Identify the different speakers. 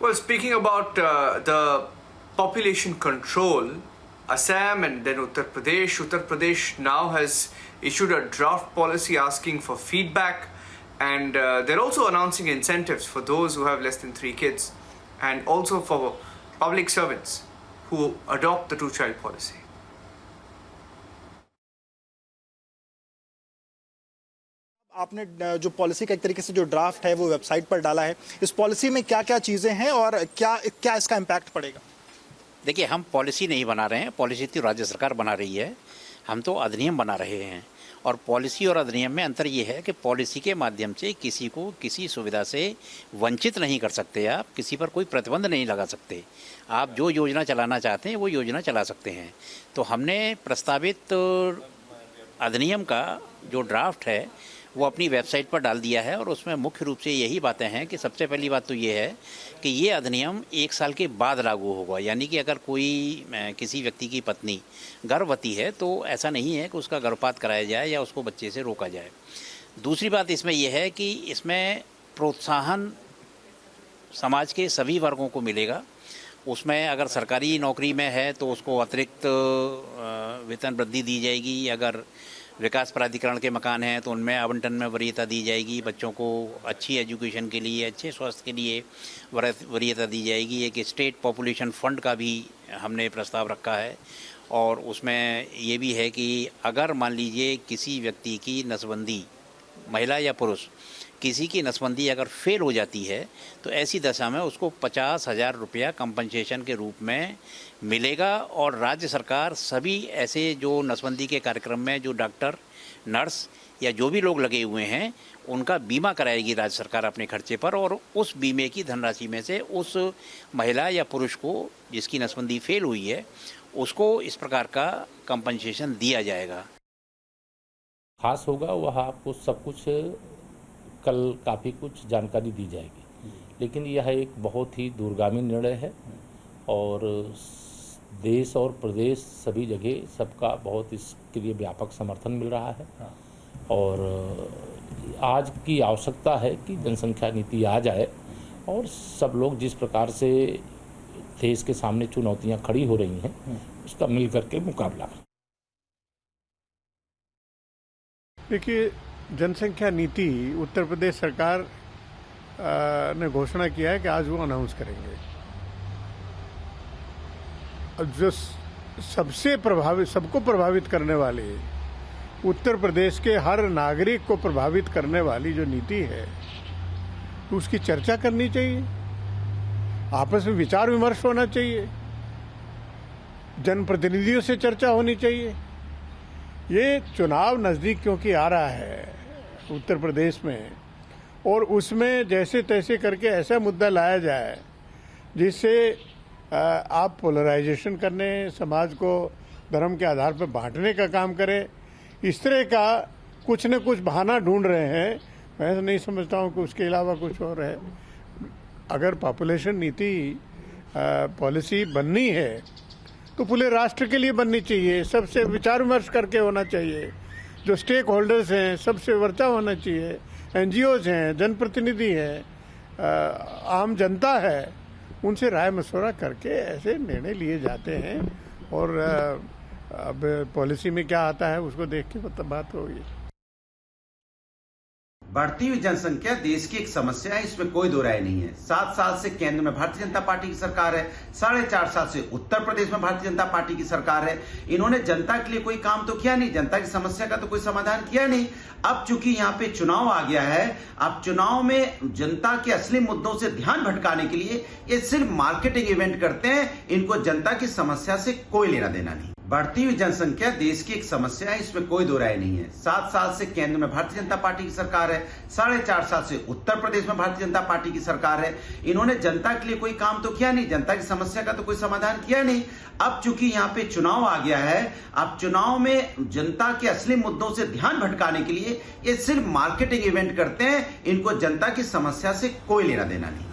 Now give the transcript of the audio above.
Speaker 1: Well, speaking about the population control, Assam and then Uttar Pradesh now has issued a draft policy asking for feedback, and they're also announcing incentives for those who have less than 3 kids and also for public servants who adopt the two-child policy.
Speaker 2: आपने जो policy का एक तरीके से जो draft है वो website पर डाला है, इस पॉलिसी में क्या क्या चीज़ें हैं और क्या इसका इम्पैक्ट पड़ेगा?
Speaker 3: देखिए, हम पॉलिसी नहीं बना रहे हैं, पॉलिसी तो राज्य सरकार बना रही है, हम तो अधिनियम बना रहे हैं। और पॉलिसी और अधिनियम में अंतर ये है कि पॉलिसी के माध्यम से किसी को किसी सुविधा से वंचित नहीं कर सकते, आप किसी पर कोई प्रतिबंध नहीं लगा सकते। आप जो योजना चलाना चाहते हैं वो योजना चला सकते हैं। तो हमने प्रस्तावित अधिनियम का जो ड्राफ्ट है वो अपनी वेबसाइट पर डाल दिया है और उसमें मुख्य रूप से यही बातें हैं कि सबसे पहली बात तो ये है कि ये अधिनियम 1 साल के बाद लागू होगा। यानी कि अगर कोई किसी व्यक्ति की पत्नी गर्भवती है तो ऐसा नहीं है कि उसका गर्भपात कराया जाए या उसको बच्चे से रोका जाए। दूसरी बात इसमें यह है कि इसमें प्रोत्साहन समाज के सभी वर्गों को मिलेगा। उसमें अगर सरकारी नौकरी में है तो उसको अतिरिक्त वेतन वृद्धि दी जाएगी। अगर विकास प्राधिकरण के मकान हैं तो उनमें आवंटन में वरीयता दी जाएगी। बच्चों को अच्छी एजुकेशन के लिए, अच्छे स्वास्थ्य के लिए वरीयता दी जाएगी। एक स्टेट पॉपुलेशन फंड का भी हमने प्रस्ताव रखा है और उसमें ये भी है कि अगर मान लीजिए किसी व्यक्ति की नसबंदी, महिला या पुरुष, किसी की नसबंदी अगर फेल हो जाती है तो ऐसी दशा में उसको 50,000 रुपया कंपनसेशन के रूप में मिलेगा। और राज्य सरकार सभी ऐसे जो नसबंदी के कार्यक्रम में जो डॉक्टर, नर्स या जो भी लोग लगे हुए हैं उनका बीमा कराएगी राज्य सरकार अपने खर्चे पर, और उस बीमे की धनराशि में से उस महिला या पुरुष को जिसकी नसबंदी फेल हुई है उसको इस प्रकार का कंपनसेशन दिया जाएगा।
Speaker 4: खास होगा वह आपको सब कुछ कल काफ़ी कुछ जानकारी दी जाएगी, लेकिन यह एक बहुत ही दूरगामी निर्णय है और देश और प्रदेश सभी जगह सबका बहुत इसके लिए व्यापक समर्थन मिल रहा है। और आज की आवश्यकता है कि जनसंख्या नीति आ जाए और सब लोग जिस प्रकार से देश के सामने चुनौतियां खड़ी हो रही हैं उसका मिल करके मुकाबला करें।
Speaker 5: देखिए, जनसंख्या नीति उत्तर प्रदेश सरकार ने घोषणा किया है कि आज वो अनाउंस करेंगे। जो सबको प्रभावित करने वाली, उत्तर प्रदेश के हर नागरिक को प्रभावित करने वाली जो नीति है तो उसकी चर्चा करनी चाहिए, आपस में विचार विमर्श होना चाहिए, जनप्रतिनिधियों से चर्चा होनी चाहिए। ये चुनाव नज़दीक क्योंकि आ रहा है उत्तर प्रदेश में, और उसमें जैसे तैसे करके ऐसा मुद्दा लाया जाए जिससे आप पोलराइजेशन करने, समाज को धर्म के आधार पर बांटने का काम करें, इस तरह का कुछ न कुछ बहाना ढूंढ रहे हैं। मैं नहीं समझता हूँ कि उसके अलावा कुछ और है। अगर पॉपुलेशन नीति पॉलिसी बननी है तो पूरे राष्ट्र के लिए बननी चाहिए, सबसे विचार विमर्श करके होना चाहिए, जो स्टेक होल्डर्स हैं सबसे वर्चा होना चाहिए, एनजीओज हैं, जनप्रतिनिधि हैं, आम जनता है, उनसे राय मशवरा करके ऐसे निर्णय लिए जाते हैं। और अब पॉलिसी में क्या आता है उसको देख के बात होगी।
Speaker 6: बढ़ती हुई जनसंख्या देश की एक समस्या है, इसमें कोई दो राय नहीं है। 7 साल से केंद्र में भारतीय जनता पार्टी की सरकार है, 4.5 साल से उत्तर प्रदेश में भारतीय जनता पार्टी की सरकार है। इन्होंने जनता के लिए कोई काम तो किया नहीं, जनता की समस्या का तो कोई समाधान किया नहीं। अब चूंकि यहाँ पे चुनाव आ गया है, अब चुनाव में जनता के असली मुद्दों से ध्यान भटकाने के लिए ये सिर्फ मार्केटिंग इवेंट करते हैं। इनको जनता की समस्या से कोई लेना देना नहीं। बढ़ती हुई जनसंख्या देश की एक समस्या है, इसमें कोई दो राय नहीं है। 7 साल से केंद्र में भारतीय जनता पार्टी की सरकार है, 4.5 साल से उत्तर प्रदेश में भारतीय जनता पार्टी की सरकार है। इन्होंने जनता के लिए कोई काम तो किया नहीं, जनता की समस्या का तो कोई समाधान किया नहीं। अब चूंकि यहाँ पे चुनाव आ गया है, अब चुनाव में जनता के असली मुद्दों से ध्यान भटकाने के लिए ये सिर्फ मार्केटिंग इवेंट करते हैं। इनको जनता की समस्या से कोई लेना देना नहीं।